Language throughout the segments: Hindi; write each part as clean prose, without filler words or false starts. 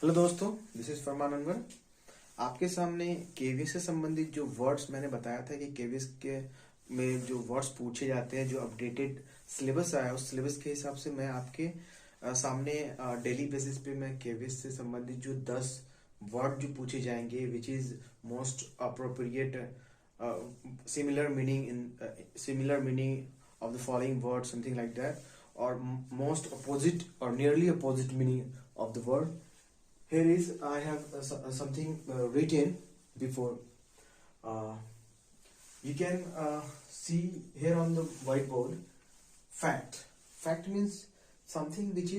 हेलो दोस्तों, दिस इज फरमान अनवर। आपके सामने केवीएस से संबंधित जो वर्ड्स मैंने बताया था कि केवीएस के में जो वर्ड्स पूछे जाते हैं, जो अपडेटेड सिलेबस आया उस सिलेबस के हिसाब से मैं आपके सामने डेली बेसिस पे मैं केवीएस से संबंधित जो 10 वर्ड जो पूछे जाएंगे which is most appropriate similar meaning of the following word something like that, और मोस्ट अपोजिट और nearly opposite meaning of the word. Here is I have something written before. Uh, you can see here on the whiteboard. Fact. Fact means something which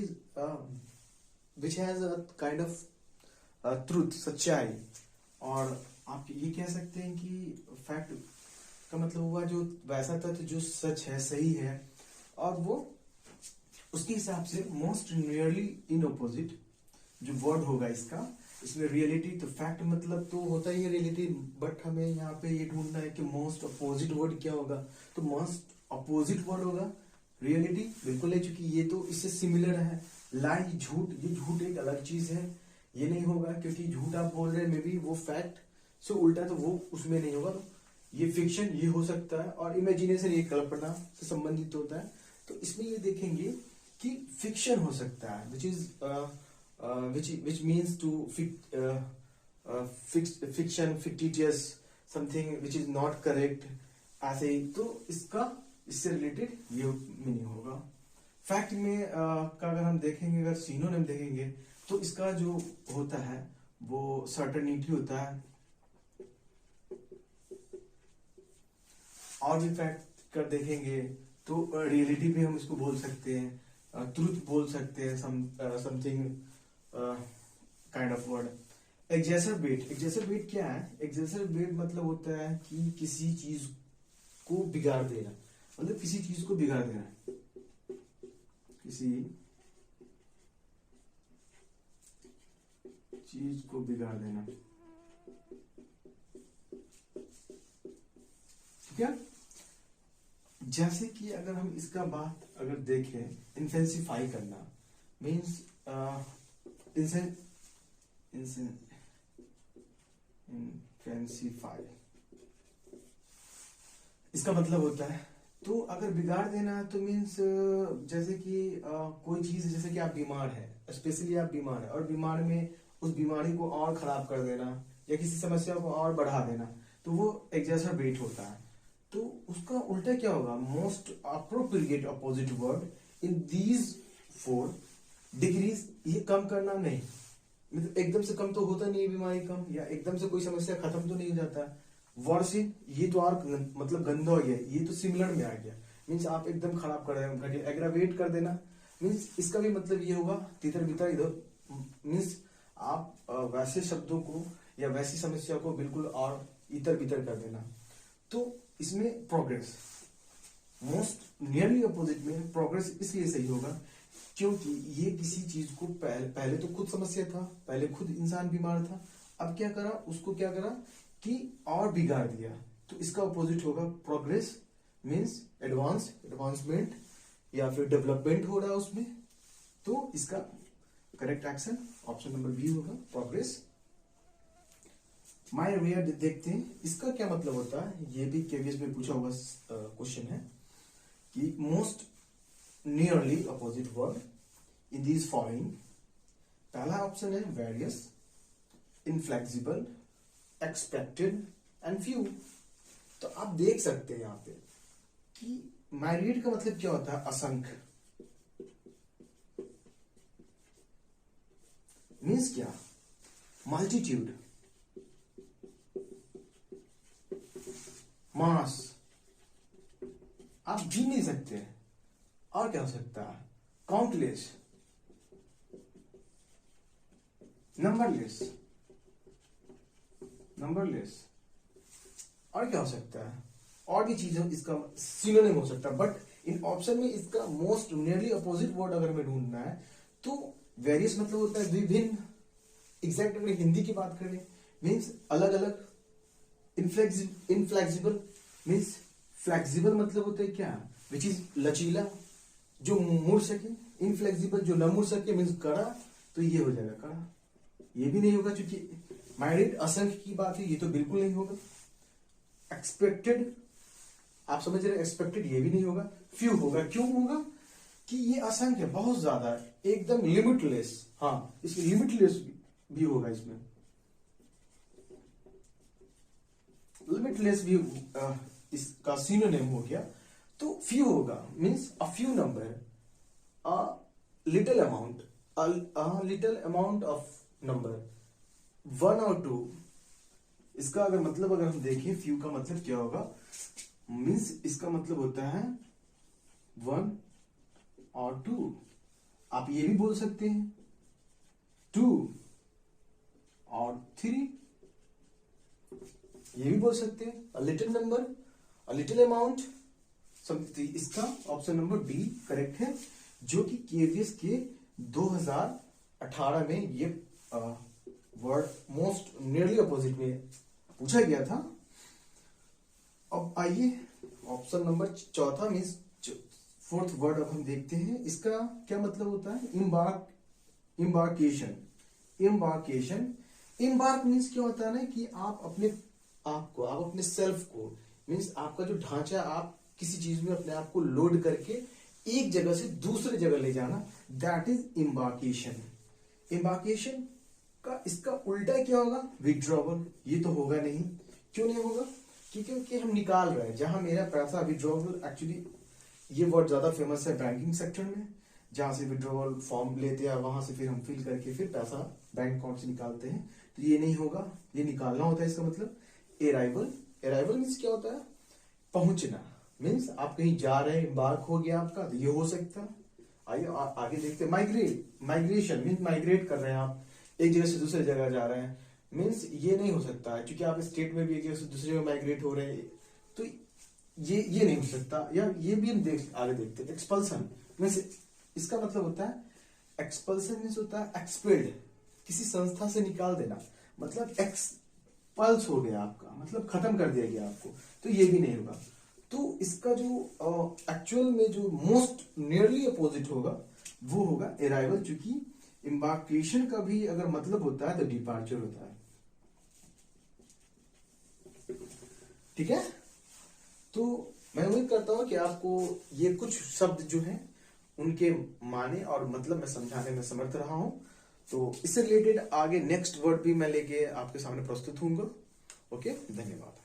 has a kind of truth, सच्चाई. और आप ये कह सकते हैं कि फैक्ट का मतलब हुआ जो वैसा तथ्य जो सच है, सही है, और वो उसके हिसाब से मोस्ट नियरली इन ऑपोजिट जो वर्ड होगा इसमें रियलिटी. तो फैक्ट मतलब तो होता ही है रियलिटी, बट हमें यहाँ पे ये ढूंढना है कि मोस्ट अपोजिट वर्ड क्या होगा. तो मोस्ट अपोजिट वर्ड होगा रियलिटी, बिल्कुल है, क्योंकि ये तो इससे सिमिलर है. लाई, झूठ, ये झूठ एक अलग चीज है, ये नहीं होगा, क्योंकि झूठ आप बोल रहे हैं मे बी वो फैक्ट से उल्टा, तो वो उसमें नहीं होगा. तो ये फिक्शन ये हो सकता है, और इमेजिनेशन ये कल्पना से संबंधित होता है. तो इसमें ये देखेंगे कि फिक्शन हो सकता है which is which means to fiction, fictitious, something which is not correct, ऐसे ही. तो इससे रिलेटेड ये मीनिंग होगा. फैक्ट में का अगर हम देखेंगे, अगर सिनोनिम देखेंगे, तो इसका जो होता है वो सर्टेनिटी होता है. और भी फैक्ट कर देखेंगे तो रियलिटी भी हम इसको बोल सकते हैं, ट्रूथ बोल सकते हैं, समथिंग काइंड ऑफ वर्ड. एग्जैसरबेट क्या है? एग्जैसरबेट मतलब होता है कि किसी चीज को बिगाड़ देना, मतलब किसी चीज को बिगाड़ देना, किसी चीज को बिगाड़ देना. ठीक है. जैसे कि अगर हम इसका बात अगर देखें, इंटेंसिफाई करना मीन्स इंटेंसिफाई, इसका मतलब होता है. तो अगर बिगाड़ देना तो मीन्स जैसे कि कोई चीज, जैसे कि आप बीमार है, स्पेशली आप बीमार है, और बीमार में उस बीमारी को और खराब कर देना या किसी समस्या को और बढ़ा देना, तो वो एग्जैसरबेट होता है. तो उसका उल्टा क्या होगा? Most appropriate opposite word in these 4 degrees. ये कम करना नहीं, मतलब एकदम से कम तो होता नहीं है बीमारी कम, या एकदम से कोई समस्या खत्म तो नहीं हो जाता. वर्सिन, ये तो और मतलब गंदा हो गया, ये तो सिमिलर में आ गया, मीन्स आप एकदम खराब कर रहे हैं. एग्रावेट कर देना मीन्स इसका भी मतलब ये होगा तितर बितर इधर, मीन्स आप वैसे शब्दों को या वैसी समस्या को बिल्कुल और इतर बितर कर देना. तो इसमें प्रोग्रेस, मोस्ट नियरली अपोजिट में प्रोग्रेस इसलिए सही होगा क्योंकि ये किसी चीज को पहले तो खुद समस्या था, पहले खुद इंसान बीमार था, अब क्या करा, उसको क्या करा कि और बिगाड़ दिया. तो इसका अपोजिट होगा प्रोग्रेस, मीन्स एडवांसमेंट या फिर डेवलपमेंट हो रहा है उसमें. तो इसका correct action option number B होगा, प्रोग्रेस. माय वेयर देखते हैं इसका क्या मतलब होता है. ये भी केवीएस में पूछा हुआ क्वेश्चन है कि most nearly opposite word in these following. पहला ऑप्शन है various, inflexible, expected and few. तो आप देख सकते हैं यहां पे कि माइरियड का मतलब क्या होता है? असंख्य. मीन्स क्या? मल्टीट्यूड, मास, आप गिन नहीं सकते. और क्या हो सकता है? काउंटलेस, नंबरलेस, और क्या हो सकता है? और भी चीजें इसका सिनोनिम हो सकता है. बट इन ऑप्शन में इसका मोस्ट नियरली अपोजिट वर्ड अगर हमें ढूंढना है तो वेरियस मतलब होता है विभिन्न. एग्जैक्ट अगर हिंदी की बात करें मीन्स अलग अलग. इनफ्लेक्सिबल मीन्स फ्लेक्सिबल मतलब होता है क्या? विच इज लचीला, जो मुड़ सके. इनफ्लेक्सिबल जो न मुड़ सके मीन्स कड़ा, तो ये हो जाएगा कड़ा. ये भी नहीं होगा, क्योंकि माइग्रेट असंख्य की बात है, ये तो बिल्कुल नहीं होगा। एक्सपेक्टेड, आप समझ रहे, एक्सपेक्टेड ये भी नहीं होगा। फ्यू होगा, क्यों होगा कि ये असंख्य बहुत ज्यादा है, एकदम लिमिटलेस। हाँ, इसकी लिमिटलेस भी होगा, इसमें लिमिटलेस भी इसका सिनोनिम हो गया। तो फ्यू होगा means a few number, a little amount, a little amount of number, one और टू। इसका अगर मतलब अगर हम देखें फ्यू का मतलब क्या होगा, मीन्स इसका मतलब होता है वन और टू। आप ये भी बोल सकते हैं टू और थ्री, ये भी बोल सकते हैं a little number, a little amount. इसका ऑप्शन नंबर डी करेक्ट है, जो कि केवीएस के 2018 में ये वर्ड मोस्ट नियरली अपोजिट में पूछा गया था। अब आइए ऑप्शन नंबर चौथा मीन्स फोर्थ वर्ड अब हम देखते हैं, इसका क्या मतलब होता है। इम्बार्केशन। इम्बार्केशन, इम्बार्क मीन्स क्या होता है ना कि आप अपने आप को, आप अपने सेल्फ को, मीन्स आपका जो ढांचा, आप किसी चीज में अपने आप को लोड करके एक जगह से दूसरे जगह ले जाना, दैट इज इम्बार्केशन। इम्बार्केशन का इसका उल्टा क्या होगा, विड्रॉवल। ये तो होगा नहीं, क्यों नहीं होगा, क्योंकि हम निकाल रहे हैं, जहां मेरा पैसा विड्रॉवल, एक्चुअली ये वर्ड ज्यादा फेमस है बैंकिंग सेक्टर में, जहां से विड्रॉवल फॉर्म लेते हैं, वहां से फिर हम फिल करके फिर पैसा बैंक अकाउंट से निकालते हैं। तो ये नहीं होगा, ये निकालना होता है। इसका मतलब अराइवल। अराइवल मीन्स क्या होता है, पहुंचना। मीन्स आप कहीं जा रहे हैं, एम्बार्क हो गया आपका, तो ये हो सकता है। आइए आगे देखते हैं। माइग्रेट, माइग्रेशन मीन्स माइग्रेट कर रहे हैं आप, एक जगह से दूसरे जगह जा रहे हैं, मीन्स ये नहीं हो सकता है, क्योंकि आप स्टेट में भी एक जगह से दूसरी जगह माइग्रेट हो रहे हैं, तो ये नहीं हो सकता। या ये भी हम आगे देखते हैं। एक्सपल्सन मीन्स, इसका मतलब होता है, एक्सपल्सन मीन्स होता है एक्सपेल्ड, किसी संस्था से निकाल देना, मतलब एक्सपल्स हो गया आपका, मतलब खत्म कर दिया गया आपको, तो ये भी नहीं होगा। तो इसका जो एक्चुअल में जो मोस्ट नियरली अपोजिट होगा वो होगा अराइवल, क्योंकि इम्बार्केशन का भी अगर मतलब होता है तो डिपार्चर होता है। ठीक है, तो मैं उम्मीद करता हूं कि आपको ये कुछ शब्द जो हैं उनके माने और मतलब मैं समझाने में समर्थ रहा हूं। तो इससे रिलेटेड आगे नेक्स्ट वर्ड भी मैं लेके आपके सामने प्रस्तुत होऊंगा। ओके, धन्यवाद।